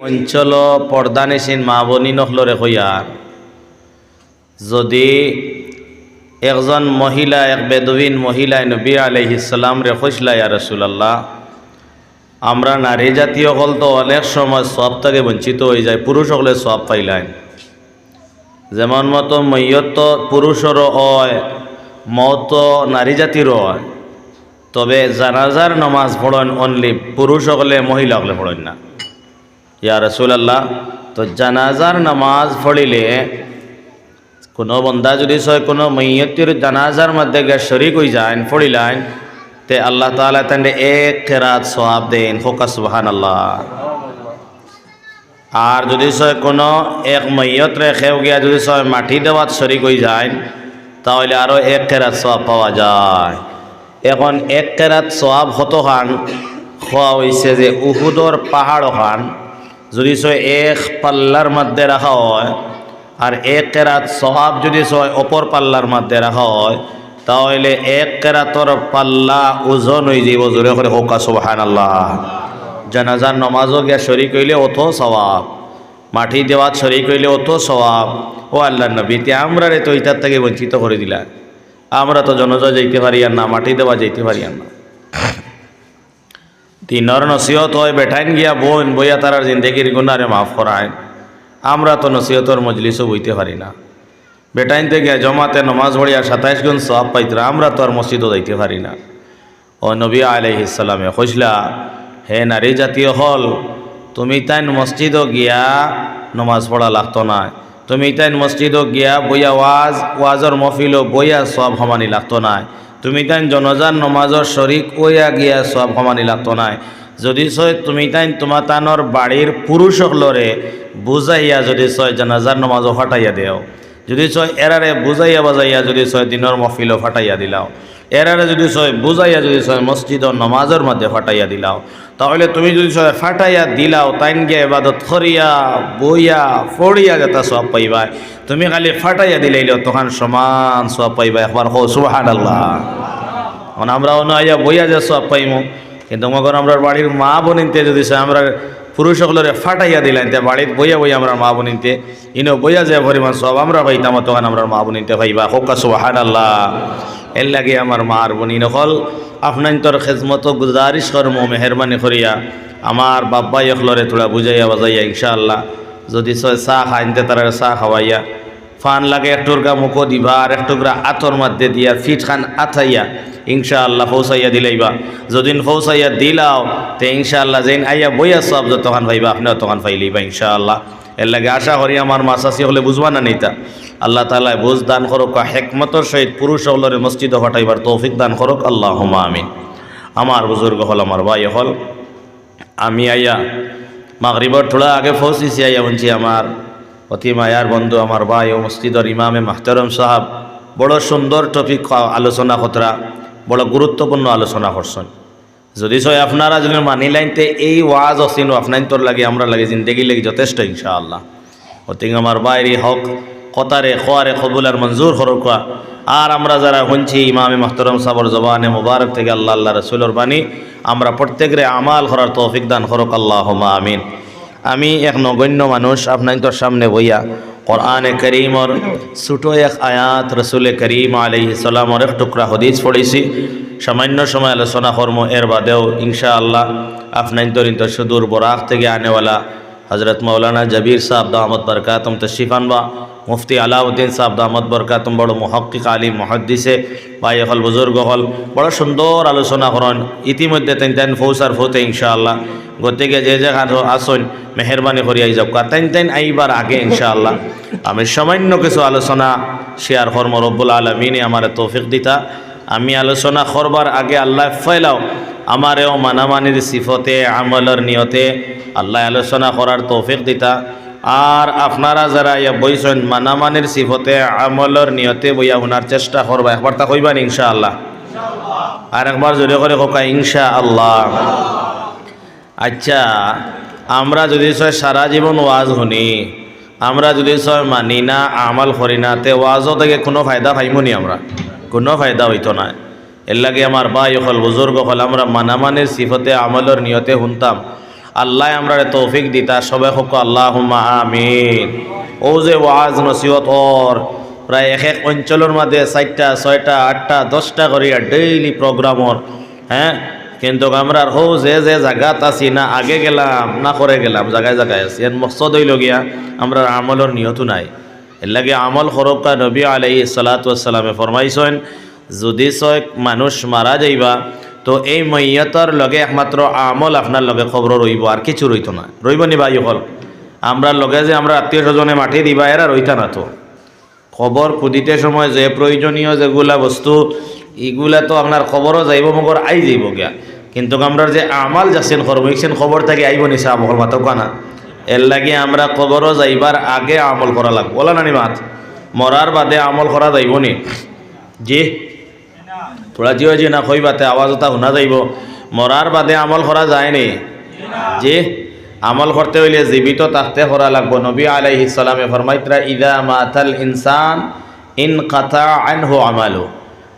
অঞ্চল পর্দানিসীন মা বনি নখলরে কইয়ার যদি একজন মহিলা এক বেদুইন মহিলায় নবী আলাইহিস সালাম রে কইসলা ইয়া রাসূলুল্লাহ আমরা নারী জাতীয় হল তো অনেক সময় সব থেকে বঞ্চিত হয়ে যায়, পুরুষ হলে সব পাইলেন যেমন মতো মৈয়ত পুরুষেরও হয় মত নারী জাতিরও হয়, তবে জানাজার নমাজ পড়েন অনলি পুরুষ হলে মহিলা হলে পড়েন না। ইয়া রাসূলুল্লাহ তো জানাজার নামাজ পড়িলে কোনো বন্দা যদি কোনো মৈয়তির জানাজার মধ্যে গিয়ে শরিক হয়ে যায় পড়িলেন তে আল্লাহ তাআলা তাকে এক কেরাত সওয়াব দেন, হোকা সুবহানাল্লাহ। আর যদি কোনো এক মৈয়ত রেখেও গিয়া যদি মাটি দেওয়াত শরিক হয়ে যায় তাহলে আরও এক কেরাত সওয়াব পাওয়া যায়। এখন এক কেরাত সওয়াব হতখান খোয়া হয়েছে যে উহুদর পাহাড় খান যদি এক পাল্লার মধ্যে রাখা হয় আর এক কেরাত সওয়াব যদি অপর পাল্লার মধ্যে রাখা হয় তাহলে এক কেরাতর পাল্লা ওজন হয়ে যাব, জোরে করে হোকা সুবহানাল্লাহ। জানাজার নমাজও গিয়া শরিক হইলে অত সওয়াব, মাটি দেওয়াত শরিক হইলে অত সওয়াব। ও আল্লাহর নবী তে আমরা রে তো ইটার থেকে বঞ্চিত করে দিলা, আমরা তো জনজা যাইতে পারি আর না, মাটি দেওয়া যাইতে পারি আর না। তিনর নসিহত হয় বেঠাইন গিয়া বোন বইয়া তারার জিন্দগির গুনারে মাফ করায়, আমরা তো নসিহতর মজলিসও বইতে পারি না। বেটাইনতে গিয়া জমাতে নমাজ পড়িয়া 27 গুণ সওয়াব পাইতরা, আমরা তো আর মসজিদও যাইতে পারি না। ও নবী আলাইহিস সালামে কইসলা হে নারী জাতীয় হল তুমি তাইন মসজিদও গিয়া নমাজ পড়া লাগতো না, তুমি তাইন মসজিদও গিয়া বইয়া ওয়াজর মহফিলও বইয়া সওয়াব সমানি লাগতো না, তুমি তাইন জনজার নমাজর শরিক ওইয়া গিয়া সওয়াব সমানি লাগতো না। যদি তুমি তাইন তোমার তানোর বাড়ির পুরুষ সকলরে বুঝাইয়া যদি জানাজার নমাজও ফাটাইয়া দেও, যদি এরারে বুঝাইয়া বাজাইয়া যদি দিনের মহফিলও ফাটাইয়া দিলাও, এরারে যদি বুঝাইয়া যদি মসজিদ নমাজের মধ্যে ফাটাইয়া দিলাও, তাহলে তুমি যদি ফাটাইয়া দিলাও তাইন গিয়ে ইবাদত করিয়া বইয়া ফড়িয়া যেটা সওয়াব পাইবা, তুমি খালি ফাটাইয়া দিলাইলেও তখন সমান সওয়াব পাইবা। একবার হো সুবহানাল্লাহ। আমরা আইয়া বইয়া যে সওয়াব পাইমু, কিন্তু মগর আমরা বাড়ির মা বোনিনতে যদি আমরা পুরুষ সকলের ফাটাইয়া দিলেন তে বাড়িত বইয়া বইয়া আমরা মা বোনিনতে ইনো বইয়া যে পরিমাণ সব আমরা পাইতাম তখন আমরা মা বোনিনতে পাইবা, হোকা সুবহানাল্লাহ। এর লাগে আমার মার বোনিন হল আপনার তোর খেজমত গুজারিশ করমো মেহরবানি করিয়া আমার বাব্বাই এখলরে তোরা বুঝাইয়া বাজাইয়া ইনশাআল্লাহ যদি চাহ খাইনতে তারা চাহ খাওয়াইয়া ফান লাগে একটুকরা মুখো দিবা আর একটুকরা আতর মধ্যে দিয়া ফিট খান আথাইয়া ইনশাআল্লাহ ফৌসাইয়া দিলাইবা। যদিন ফৌসাইয়া দিলাও তে ইনশাআল্লাহ যেন আইয়া বইয়া সব যতক্ষণ পাইবা আপনিও তখন পাইলেইবা ইনশাআল্লাহ। এর লাগে আশা করি আমার মাসাসি হলে বুঝবা না নিতা, আল্লাহ তাআলা বুঝ দান করুক, হেকমতর সহিত পুরুষ সকলের মসজিদে হটাইবার তৌফিক দান করুক, আল্লাহুম্মা আমিন। আমার বুজুর্গ হল আমার ভাই হল আমি আইয়া মাগরিবর থোড়া আগে পৌঁছিছি আইয়া বলছি আমার অতি মায়ার বন্ধু আমার ভাই ও মসজিদর ইমামে মাহতারম সাহাব বড় সুন্দর টপিক আলোচনা কতরা বড় গুরুত্বপূর্ণ আলোচনা করছেন। যদি আপনারা যদি মানি লাইনতে এই ওয়াজ অসিন আপনার তোর লাগে আমরা লাগে জিন্দগি লাগে যথেষ্ট ইনশাআল্লাহ। অতি আমার বাইরে হক কতারে খোয়ারে কবুল আর মঞ্জুর হরকা। আর আমরা যারা শুনছি ইমামে মাহতারম সাহর জবানে মুবারক থেকে আল্লাহ আল্লাহ রসুলের বাণী আমরা প্রত্যেকের আমাল করার তৌফিক দান করুক, আল্লাহুম্মা আমিন। আমি এক নগণ্য মানুষ আপনার তোর সামনে বইয়া কোরআনে করিমর ছোটো এক আয়াত রসুল করিম আলাইহিস সালামর এক টুকরা হদিস পড়েছি, সামান্য সময় আলোচনা কর্ম এর বাদেও ইনশাআল্লাহ আপনার তোর সুদূর বরাক থেকে আনেওয়ালা হজরত মৌলানা জবির সাহেব দামত বরকাতুম তশরিফ আনবা, মুফতি আলাউদ্দিন সাহেব দামত বরকাতুম বড় মুহাক্কিক আলিম মুহাদ্দিসে ভাই হল বুজুর্গ হল বড় সুন্দর আলোচনা করেন। ইতিমধ্যে তেন ফৌসার ফোতে ইনশাআল্লাহ গতিকে যে আসন মেহরবানি করি আই যাও তেন আইবার আগে ইনশাআল্লাহ আমি সামান্য কিছু আলোচনা শেয়ার কর্ম রব্বুল আলমিনে আমার তৌফিক দিতা। আমি আলোচনা করবার আগে আল্লাহ ফেলাও আমারেও মানামানির সিফতে আমলের নিয়তে আল্লাহ আলোচনা করার তৌফিক দিতা। আর আপনারা যারা ইয়া বইছেন মানামানির সিফতে আমলের নিয়তে বইয়া শোনার চেষ্টা করবা, একবার তা কইবান ইনশাআল্লাহ, আর একবার জোরে করে কোকা ইনশাআল্লাহ। আচ্ছা আমরা যদি সারা জীবন ওয়াজ শুনি, আমরা যদি মানি না আমল করি না তে ওয়াজও থেকে কোনো ফায়দা পাইমনি, আমরা কোনো ফায়দা হইতো না। এর লাগে আমার ভাই হল বুজুর্গ হল আমরা মানামানির সিফতে আমলের নিয়তে শুনতাম আল্লাহ আমরা তৌফিক দিতা সবে হোক আল্লাহুম্মা আমিন। ও যে ওয়াজ নসিহত ওর প্রায় এক এক অঞ্চলের মধ্যে 4টা 6টা 8টা 10টা করিয়া ডেইলি প্রোগ্রামর, হ্যাঁ, কিন্তু আমরা হো যে জায়গাত আছি না আগে গেলাম না করে গেলাম, জায়গায় জায়গায় আছি। এর মকসদ হইল গিয়া আমরা আমলের নিয়ত নাই। এর লাগে আমল খরকা নবী আলাইহিস সালাতু ওয়াস সালামে ফরমাইছেন যদি ছয় মানুষ মারা যাইবা তো এই মইয়তর লগে একমাত্র আমল আপনার লগে খবর রইব, আর কিছু রইতো না। রইব নি ভাই হল? আমরা লগে যে আমরা আত্মীয় স্বজনে মাটি দিবা এরা রইতা না। তো খবর খুদিতে সময় যে প্রয়োজনীয় যেগুলা বস্তু এগুলা তো আপনার খবরও যাইব মগর আই যাইব গিয়া, কিন্তু আমরা যে আমাল যাচ্ছেন করবইছেন খবর থেকে আইব নিছে আমল মাতো কানা। এর লাগে আমরা খবরও যাইবার আগে আমল করা লাগবে। বলা নানি মাত মরার বাদে আমল করা যাইব নি? জি তোরা জিও জি না কইবাতে আওয়াজটা শোনা যাইব। মরার বাদে আমল করা যায়নি? জি আমল করতে হইলে জীবিত থাকতে করা লাগবো। নবী আলাইহিস সালামে ফরমাইতরা ইদা মাতাল ইনসান ইনকাতা আনহু আমালু,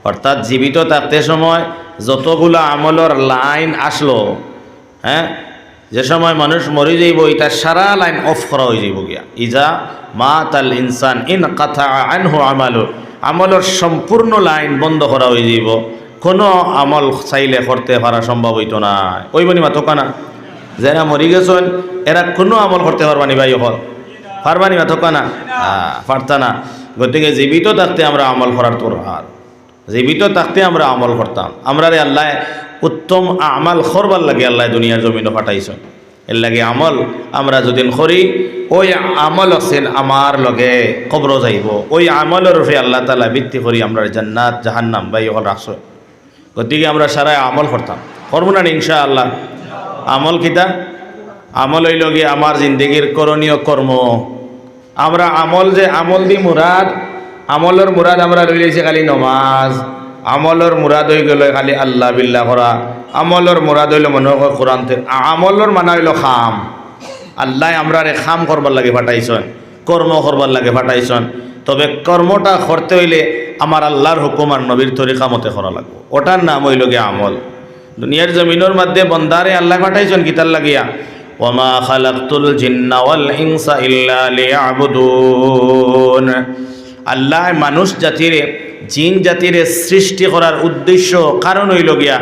অর্থাৎ জীবিত থাকতে সময় যতগুলো আমলের লাইন আসলো, হ্যাঁ, যে সময় মানুষ মরে যাইব এটা সারা লাইন অফ করা হয়ে যাইব গিয়া। ইজা মাতাল ইনসান ইনকাতা আনহু আমালু, আমলের সম্পূর্ণ লাইন বন্ধ করা হয়ে যাইব। কোনো আমল চাইলে করতে পারা সম্ভব হইতো না। ওইবনি মা তোকানা যারা মরি গেছেন এরা কোনো আমল করতে পারবানি ভাই হল? পারবানি মা তোকানা? পারতা না। গতিকে জীবিত থাকতে আমরা আমল করার তোর হার, জীবিত থাকতে আমরা আমল করতাম। আমরা রে আল্লাহ উত্তম আমাল করবার লাগে আল্লাহ দুনিয়ার জমিনে পাঠাইছেন। এর লাগে আমল আমরা যদি করি ওই আমল আছেন আমার লগে কবর যাইব, ওই আমলের উপরে আল্লাহ তাআলা ভিত্তি করি আমরা জান্নাত জাহান্নাম ভাই হল রাখছ। গতিকে আমরা সারা আমল করতাম, করবো না ইনশাআল্লাহ? আমল কিতা? আমল হইল গিয়ে আমার জিন্দগির করণীয় কর্ম। আমরা আমল যে আমল দি মুরাদ, আমলের মুরাদ আমরা লইলেছি খালি নমাজ, আমলের মুরাদ হয়ে গেল খালি আল্লাহ বিল্লাহ করা, আমলের মুরাদ হইল মনে হয় কোরআন। আমলের মানা হইল খাম। আল্লাহ আমরা খাম করবার লাগে পাঠাইছেন, কর্ম করবার লাগে পাঠাইছেন। তবে কর্মটা করতে হইলে আমার আল্লাহর হুকুম আর নবীর তরিকা মতে করা লাগবে। ওটার নাম হইল গিয়ে আমল। দুনিয়ার জমিনের মধ্যে বন্দারে আল্লাহ পাঠাইছেন কিতার লাগিয়া ওয়ামা খালাকতুল জিন্না ওয়াল ইনসা ইল্লা লিয়াবুদুন। আল্লাহ মানুষ জাতিরে জিন জাতিরে সৃষ্টি করার উদ্দেশ্য কারণ হইল গিয়া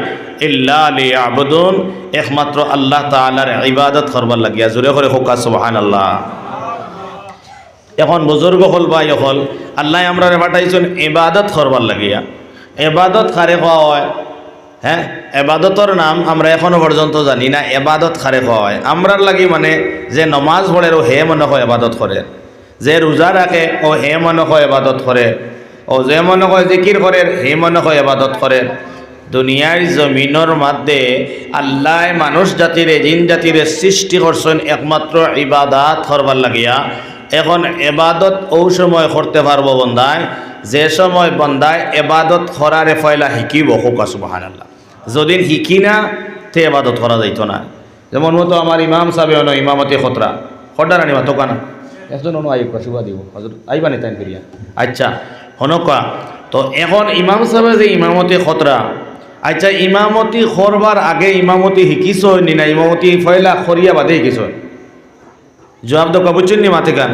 ইল্লা লিয়াবুদুন, একমাত্র আল্লাহ তাআলার ইবাদত করবার লাগিয়া। জোরে করে হোকা সুবহানাল্লাহ। এখন বুজুর্গ হল ভাই হল আল্লাহ আমরা পাঠাইছেন ইবাদত করবার লাগিয়া। ইবাদত কারে খাওয়া হয়? হ্যাঁ, এবাদতর নাম আমরা এখনো পর্যন্ত জানি না। এবাদত খারে হয় আমরার লাগি মানে যে নমাজ পড়ে ও হে মনে হয় এবাদত করে, যে রোজা রাখে ও হে মনে হয় এবাদত করে, ও যে মনে হয় জিকির করে হে মনে হয় এবাদত করে। দুনিয়ার জমিনের মধ্যে আল্লাহ মানুষ জাতিরে জিন জাতিরে সৃষ্টি করছেন একমাত্র ইবাদত করবার লাগিয়া। এখন এবাদত ও সময় করতে পারবো বন্দায় যে সময় বন্দায় এবাদত করারে ফয়লা শিকিব। হোকা সুবহানাল্লাহ। যদি শিকি না তে এবাদত করা যাইত না। যেমন মতো আমার ইমাম সাহেব ইমামতি খতরা খড্ডার আনিবা তোকানা একজন অনু আইব শুভা দিব হজরত আইবা নি তাই করিয়া। আচ্ছা হনকা তো এখন ইমাম সাহেব যে ইমামতি খতরা, আচ্ছা ইমামতি করবার আগে ইমামতি শিকিছ নি না ইমামতি ফয়লা খরিয়া বাদে শিকিছ? জবাব তো কবুচ্ছেন নি মাথে গান?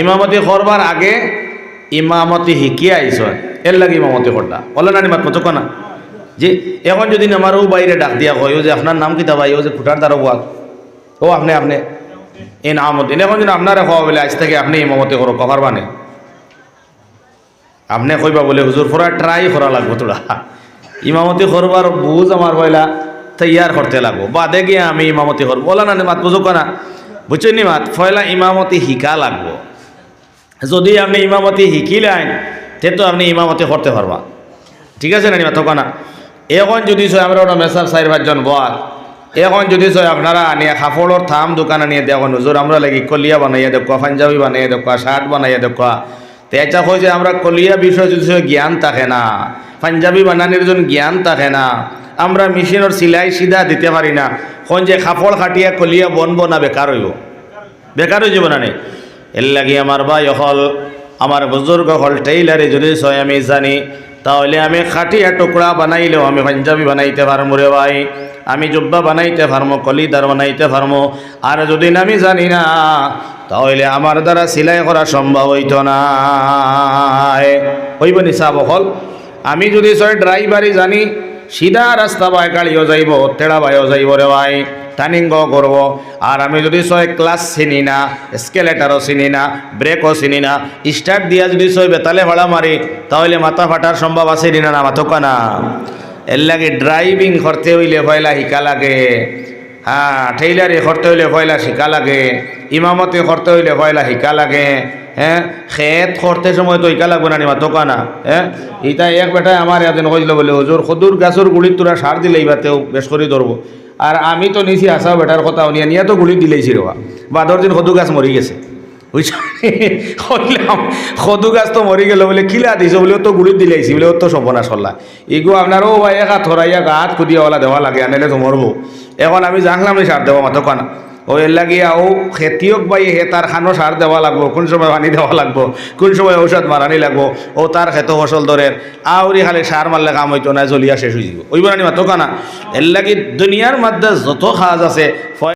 ইমামতি করবার আগে ইমামতি শিকিয়ে আইছ, এর লাগে ইমামতি খড্ডা বলে না মাত মতো কানা। যে এখন যদি আমারও বাইরে ডাক দিয়া হয় যে আপনার নাম কিতা ভাই, ও যে ফুটার দ্বারা ওয়াক ও আপনি এই নামদিন, এখন যদি আপনারা খাওয়া বলে আজ থেকে আপনি ইমামতি করো কভার বানে আপনি কইবা বলে হুজুর ফোরা ট্রাই করা লাগবো তোরা ইমামতি করবার বুঝ আমার পয়লা তৈয়ার করতে লাগবো, বাদে গিয়ে আমি ইমামতি করবো। বলা না মাত বুঝো না, বুঝছেন নি মাত পয়লা ইমামতি শিকা লাগবো। যদি আপনি ইমামতি শিকিলেন তে তো আপনি ইমামতি করতে পারবা, ঠিক আছে না মাত না। এখন যদি আমরা ওটা মেসার 4-5 জন বল, এখন যদি আপনারা আনিয়ে কাপড়ের থাম দোকান আনিয়ে দেখুন হুজুর আমরা লাগি কলিয়া বানাইয়া দেখুয়া, পাঞ্জাবি বানাইয়া দেখুয়া, শার্ট বানাইয়া দেখুয়া। তো এটা হয় যে আমরা কলিয়া বিষয় যদি জ্ঞান থাকে না, পাঞ্জাবি বানানোর জন্য জ্ঞান থাকে না, আমরা মেশিনের সিলাই সিধা দিতে পারি না, কোন যে কাপড় খাটিয়া কলিয়া বনবো না বেকার হইব, বেকার হয়ে যাব না। এর লাগে আমার ভাই হল আমার বুজুর্গ হল টেইলারে যদি আমি জানি তাহলে আমি খাটিয়া টুকরা বানাইলেও আমি পাঞ্জাবি বানাইতে পারবো রে ভাই। আমি জুব্বা বানাইতে পারমো, কলিদার বানাইতে পারমো। আর যদি আমি জানি না তাহলে আমার দ্বারা সেলাই করা সম্ভব হইতো না। হইব নিসা বহল। আমি যদি সয় ড্রাইভারই জানি, সিধা রাস্তা বাই গাড়িও যাইব, তেড়া বাইও যাইব রে ভাই, টার্নিংও করব। আর আমি যদি সয় ক্লাস চিনি না, স্কেলেটারও চিনি না, ব্রেকও চিনি না, স্টার্ট দিয়া যদি সয় বেতালে ভাড়া মারি, তাহলে মাথা ফাটার সম্ভব আছে না মাথকা না। এর লাগে ড্রাইভিং করতে হইলে পয়লা শিকা লাগে, হ্যাঁ, ঠেইলারি করতে হইলে পয়লা শিকা লাগে, ইমামতি করতে হইলে পয়লা শিকা লাগে, হ্যাঁ, খেত করতে সময় তো শিকা লাগবে না নিমা তোকা না। হ্যাঁ, ইটা এক বেটায় আমার এদিন কইল বলে, হুজুর খদুর গাছের গুড়ির তোরা সার দিলে এইবারতেও বেশ করে ধরবো। আর আমি তো নিছি আসা বেটার কথা নিয়ে নিয়ে তো গুড়ি দিলেইছি রেবা, বাদর দিন খদু গাছ মরি গেছে, বুঝছি কইলাম খদু গাছ তো মরি গেল বলে কিলা দিছ বলে, ও তো গুড়ি দিলেইছি বলে, ও তো সপনা সরলা ইগো আপনার ও ভাই একা থরাইয়া গাত খুদিয়াওয়ালা দেওয়া লাগে, আনাইলে তো মরবো। এখন আমি জানলাম নি সার দেওয়া মাতো কানা, ও এর লাগিয়া ও খেতিয়ক বাই হে তার খানো সার দেওয়া লাগবো, কোন সময় পানি দেওয়া লাগবো, কোন সময় ঔষধ মারানি লাগবো, ও তার খেত ফসল ধরেন আউরি খালি সার মারলে কাম হইতো না, জ্বলিয়া শেষ হয়ে যাব। ওইবার আনি মাতো কানা। এর লাগি দুনিয়ার মধ্যে যত কাজ আছে